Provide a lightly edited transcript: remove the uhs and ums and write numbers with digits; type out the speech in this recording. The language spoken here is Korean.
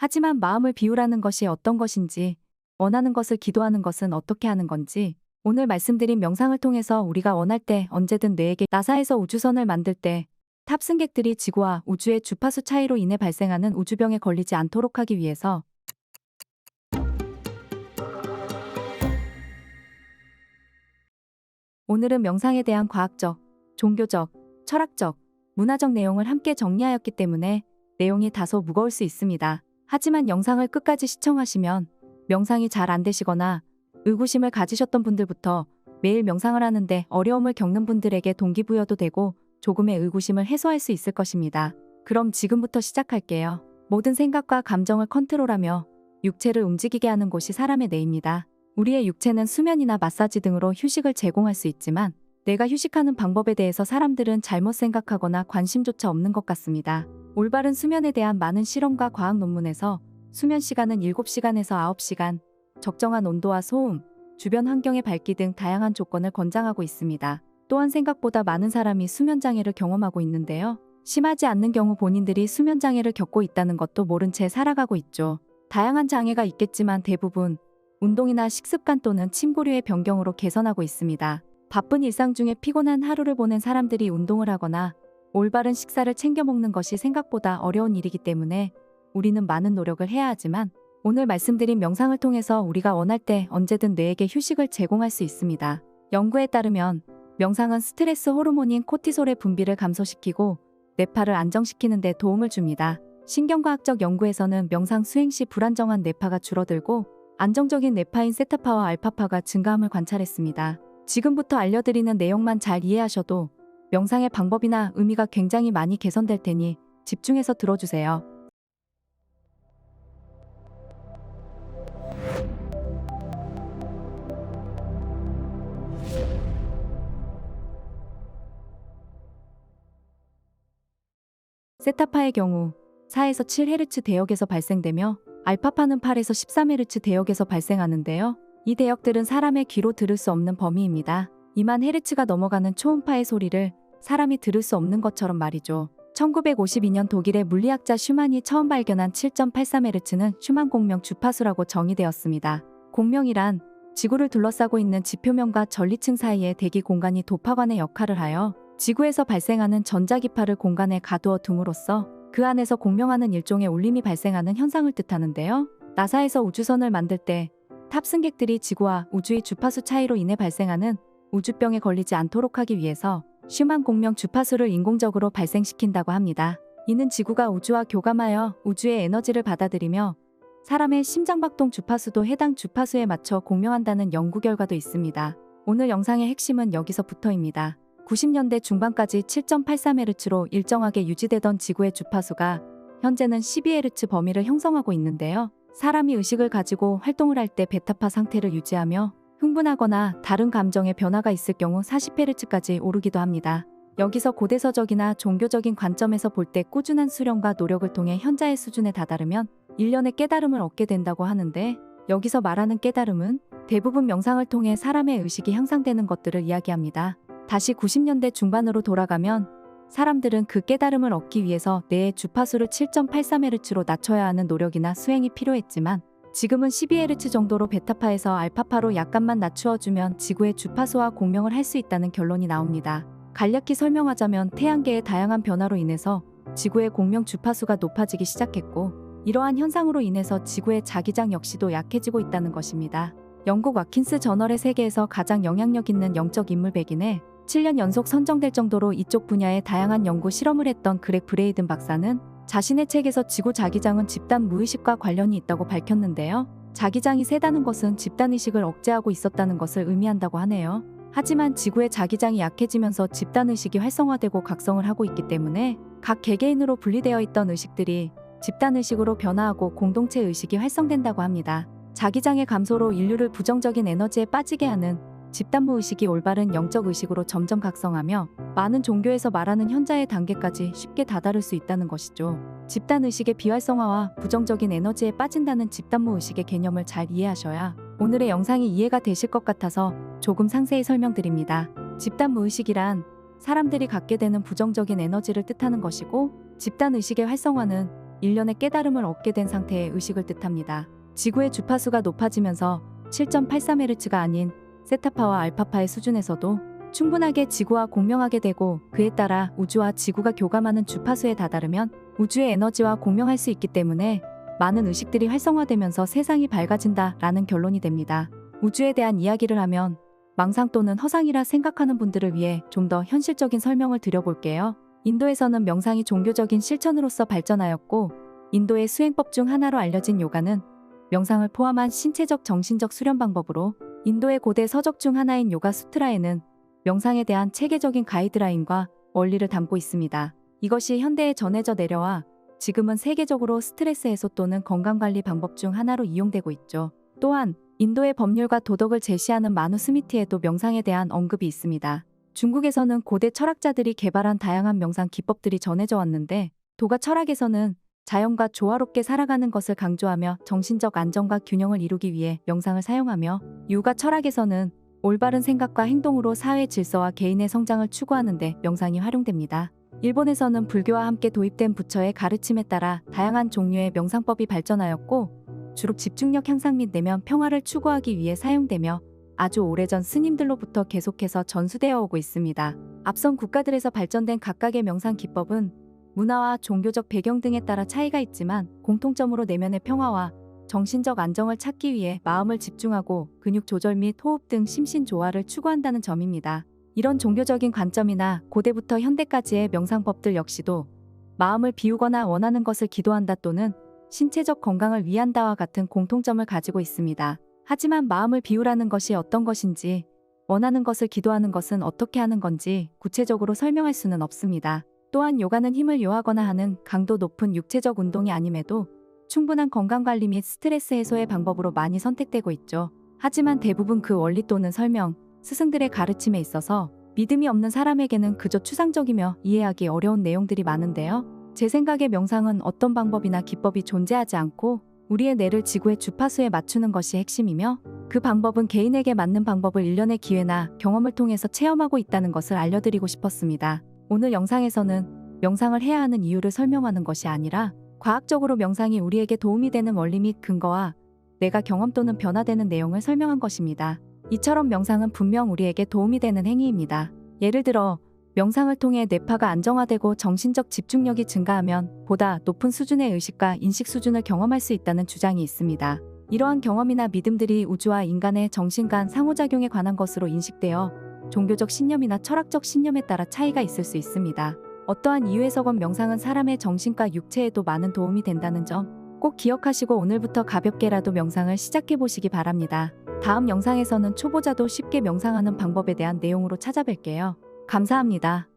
하지만 마음을 비우라는 것이 어떤 것인지, 원하는 것을 기도하는 것은 어떻게 하는 건지, 오늘 말씀드린 명상을 통해서 우리가 원할 때 언제든 뇌에게 나사에서 우주선을 만들 때 탑승객들이 지구와 우주의 주파수 차이로 인해 발생하는 우주병에 걸리지 않도록 하기 위해서 오늘은 명상에 대한 과학적, 종교적, 철학적, 문화적 내용을 함께 정리하였기 때문에 내용이 다소 무거울 수 있습니다. 하지만 영상을 끝까지 시청하시면 명상이 잘 안 되시거나 의구심을 가지셨던 분들부터 매일 명상을 하는데 어려움을 겪는 분들에게 동기부여도 되고 조금의 의구심을 해소할 수 있을 것입니다. 그럼 지금부터 시작할게요. 모든 생각과 감정을 컨트롤하며 육체를 움직이게 하는 곳이 사람의 뇌입니다. 우리의 육체는 수면이나 마사지 등으로 휴식을 제공할 수 있지만 뇌가 휴식하는 방법에 대해서 사람들은 잘못 생각하거나 관심조차 없는 것 같습니다. 올바른 수면에 대한 많은 실험과 과학 논문에서 수면 시간은 7시간에서 9시간, 적정한 온도와 소음, 주변 환경의 밝기 등 다양한 조건을 권장하고 있습니다. 또한 생각보다 많은 사람이 수면장애를 경험하고 있는데요. 심하지 않는 경우 본인들이 수면장애를 겪고 있다는 것도 모른 채 살아가고 있죠. 다양한 장애가 있겠지만 대부분 운동이나 식습관 또는 침구류의 변경으로 개선하고 있습니다. 바쁜 일상 중에 피곤한 하루를 보낸 사람들이 운동을 하거나 올바른 식사를 챙겨 먹는 것이 생각보다 어려운 일이기 때문에 우리는 많은 노력을 해야 하지만 오늘 말씀드린 명상을 통해서 우리가 원할 때 언제든 뇌에게 휴식을 제공할 수 있습니다. 연구에 따르면 명상은 스트레스 호르몬인 코티솔의 분비를 감소시키고 뇌파를 안정시키는 데 도움을 줍니다. 신경과학적 연구에서는 명상 수행 시 불안정한 뇌파가 줄어들고 안정적인 뇌파인 세타파와 알파파가 증가함을 관찰했습니다. 지금부터 알려드리는 내용만 잘 이해하셔도 명상의 방법이나 의미가 굉장히 많이 개선될 테니 집중해서 들어주세요. 세타파의 경우 4에서 7Hz 대역에서 발생되며 알파파는 8에서 13Hz 대역에서 발생하는데요. 이 대역들은 사람의 귀로 들을 수 없는 범위입니다. 2만 헤르츠가 넘어가는 초음파의 소리를 사람이 들을 수 없는 것처럼 말이죠. 1952년 독일의 물리학자 슈만이 처음 발견한 7.83Hz는 슈만 공명 주파수라고 정의되었습니다. 공명이란 지구를 둘러싸고 있는 지표면과 전리층 사이의 대기 공간이 도파관의 역할을 하여 지구에서 발생하는 전자기파를 공간에 가두어 둠으로써 그 안에서 공명하는 일종의 울림이 발생하는 현상을 뜻하는데요. 나사에서 우주선을 만들 때 탑승객들이 지구와 우주의 주파수 차이로 인해 발생하는 우주병에 걸리지 않도록 하기 위해서 슈만 공명 주파수를 인공적으로 발생시킨다고 합니다. 이는 지구가 우주와 교감하여 우주의 에너지를 받아들이며 사람의 심장박동 주파수도 해당 주파수에 맞춰 공명한다는 연구 결과도 있습니다. 오늘 영상의 핵심은 여기서부터입니다. 90년대 중반까지 7.83Hz로 일정하게 유지되던 지구의 주파수가 현재는 12Hz 범위를 형성하고 있는데요. 사람이 의식을 가지고 활동을 할 때 베타파 상태를 유지하며 흥분하거나 다른 감정의 변화가 있을 경우 40Hz까지 오르기도 합니다. 여기서 고대서적이나 종교적인 관점에서 볼 때 꾸준한 수련과 노력을 통해 현자의 수준에 다다르면 일련의 깨달음을 얻게 된다고 하는데 여기서 말하는 깨달음은 대부분 명상을 통해 사람의 의식이 향상되는 것들을 이야기합니다. 다시 90년대 중반으로 돌아가면 사람들은 그 깨달음을 얻기 위해서 뇌의 주파수를 7.83Hz로 낮춰야 하는 노력이나 수행이 필요했지만 지금은 12Hz 정도로 베타파에서 알파파로 약간만 낮추어주면 지구의 주파수와 공명을 할 수 있다는 결론이 나옵니다. 간략히 설명하자면 태양계의 다양한 변화로 인해서 지구의 공명 주파수가 높아지기 시작했고 이러한 현상으로 인해서 지구의 자기장 역시도 약해지고 있다는 것입니다. 영국 와킨스 저널의 세계에서 가장 영향력 있는 영적 인물 100인에 7년 연속 선정될 정도로 이쪽 분야의 다양한 연구 실험을 했던 그렉 브레이든 박사는 자신의 책에서 지구 자기장은 집단 무의식과 관련이 있다고 밝혔는데요. 자기장이 세다는 것은 집단의식을 억제하고 있었다는 것을 의미한다고 하네요. 하지만 지구의 자기장이 약해지면서 집단의식이 활성화되고 각성을 하고 있기 때문에 각 개개인으로 분리되어 있던 의식들이 집단의식으로 변화하고 공동체 의식이 활성된다고 합니다. 자기장의 감소로 인류를 부정적인 에너지에 빠지게 하는 집단무의식이 올바른 영적 의식으로 점점 각성하며 많은 종교에서 말하는 현자의 단계까지 쉽게 다다를 수 있다는 것이죠. 집단의식의 비활성화와 부정적인 에너지에 빠진다는 집단무의식의 개념을 잘 이해하셔야 오늘의 영상이 이해가 되실 것 같아서 조금 상세히 설명드립니다. 집단무의식이란 사람들이 갖게 되는 부정적인 에너지를 뜻하는 것이고 집단의식의 활성화는 일련의 깨달음을 얻게 된 상태의 의식을 뜻합니다. 지구의 주파수가 높아지면서 7.83Hz가 아닌 세타파와 알파파의 수준에서도 충분하게 지구와 공명하게 되고, 그에 따라 우주와 지구가 교감하는 주파수에 다다르면 우주의 에너지와 공명할 수 있기 때문에 많은 의식들이 활성화되면서 세상이 밝아진다라는 결론이 됩니다. 우주에 대한 이야기를 하면 망상 또는 허상이라 생각하는 분들을 위해 좀 더 현실적인 설명을 드려볼게요. 인도에서는 명상이 종교적인 실천으로서 발전하였고, 인도의 수행법 중 하나로 알려진 요가는 명상을 포함한 신체적 정신적 수련 방법으로, 인도의 고대 서적 중 하나인 요가 수트라에는 명상에 대한 체계적인 가이드라인과 원리를 담고 있습니다. 이것이 현대에 전해져 내려와 지금은 세계적으로 스트레스 해소 또는 건강관리 방법 중 하나로 이용되고 있죠. 또한 인도의 법률과 도덕을 제시하는 마누스미티에도 명상에 대한 언급이 있습니다. 중국에서는 고대 철학자들이 개발한 다양한 명상 기법들이 전해져 왔는데, 도가 철학에서는 자연과 조화롭게 살아가는 것을 강조하며 정신적 안정과 균형을 이루기 위해 명상을 사용하며, 유가 철학에서는 올바른 생각과 행동으로 사회 질서와 개인의 성장을 추구하는 데 명상이 활용됩니다. 일본에서는 불교와 함께 도입된 부처의 가르침에 따라 다양한 종류의 명상법이 발전하였고, 주로 집중력 향상 및 내면 평화를 추구하기 위해 사용되며 아주 오래전 스님들로부터 계속해서 전수되어 오고 있습니다. 앞선 국가들에서 발전된 각각의 명상 기법은 문화와 종교적 배경 등에 따라 차이가 있지만, 공통점으로 내면의 평화와 정신적 안정을 찾기 위해 마음을 집중하고 근육 조절 및 호흡 등 심신 조화를 추구한다는 점입니다. 이런 종교적인 관점이나 고대부터 현대까지의 명상법들 역시도 마음을 비우거나 원하는 것을 기도한다 또는 신체적 건강을 위한다와 같은 공통점을 가지고 있습니다. 하지만 마음을 비우라는 것이 어떤 것인지, 원하는 것을 기도하는 것은 어떻게 하는 건지 구체적으로 설명할 수는 없습니다. 또한 요가는 힘을 요하거나 하는 강도 높은 육체적 운동이 아님에도 충분한 건강관리 및 스트레스 해소의 방법으로 많이 선택되고 있죠. 하지만 대부분 그 원리 또는 설명, 스승들의 가르침에 있어서 믿음이 없는 사람에게는 그저 추상적이며 이해하기 어려운 내용들이 많은데요. 제 생각에 명상은 어떤 방법이나 기법이 존재하지 않고 우리의 뇌를 지구의 주파수에 맞추는 것이 핵심이며, 그 방법은 개인에게 맞는 방법을 일련의 기회나 경험을 통해서 체험하고 있다는 것을 알려드리고 싶었습니다. 오늘 영상에서는 명상을 해야 하는 이유를 설명하는 것이 아니라 과학적으로 명상이 우리에게 도움이 되는 원리 및 근거와 내가 경험 또는 변화되는 내용을 설명한 것입니다. 이처럼 명상은 분명 우리에게 도움이 되는 행위입니다. 예를 들어 명상을 통해 뇌파가 안정화되고 정신적 집중력이 증가하면 보다 높은 수준의 의식과 인식 수준을 경험할 수 있다는 주장이 있습니다. 이러한 경험이나 믿음들이 우주와 인간의 정신 간 상호작용에 관한 것으로 인식되어 종교적 신념이나 철학적 신념에 따라 차이가 있을 수 있습니다. 어떠한 이유에서건 명상은 사람의 정신과 육체에도 많은 도움이 된다는 점 꼭 기억하시고 오늘부터 가볍게라도 명상을 시작해 보시기 바랍니다. 다음 영상에서는 초보자도 쉽게 명상하는 방법에 대한 내용으로 찾아뵐게요. 감사합니다.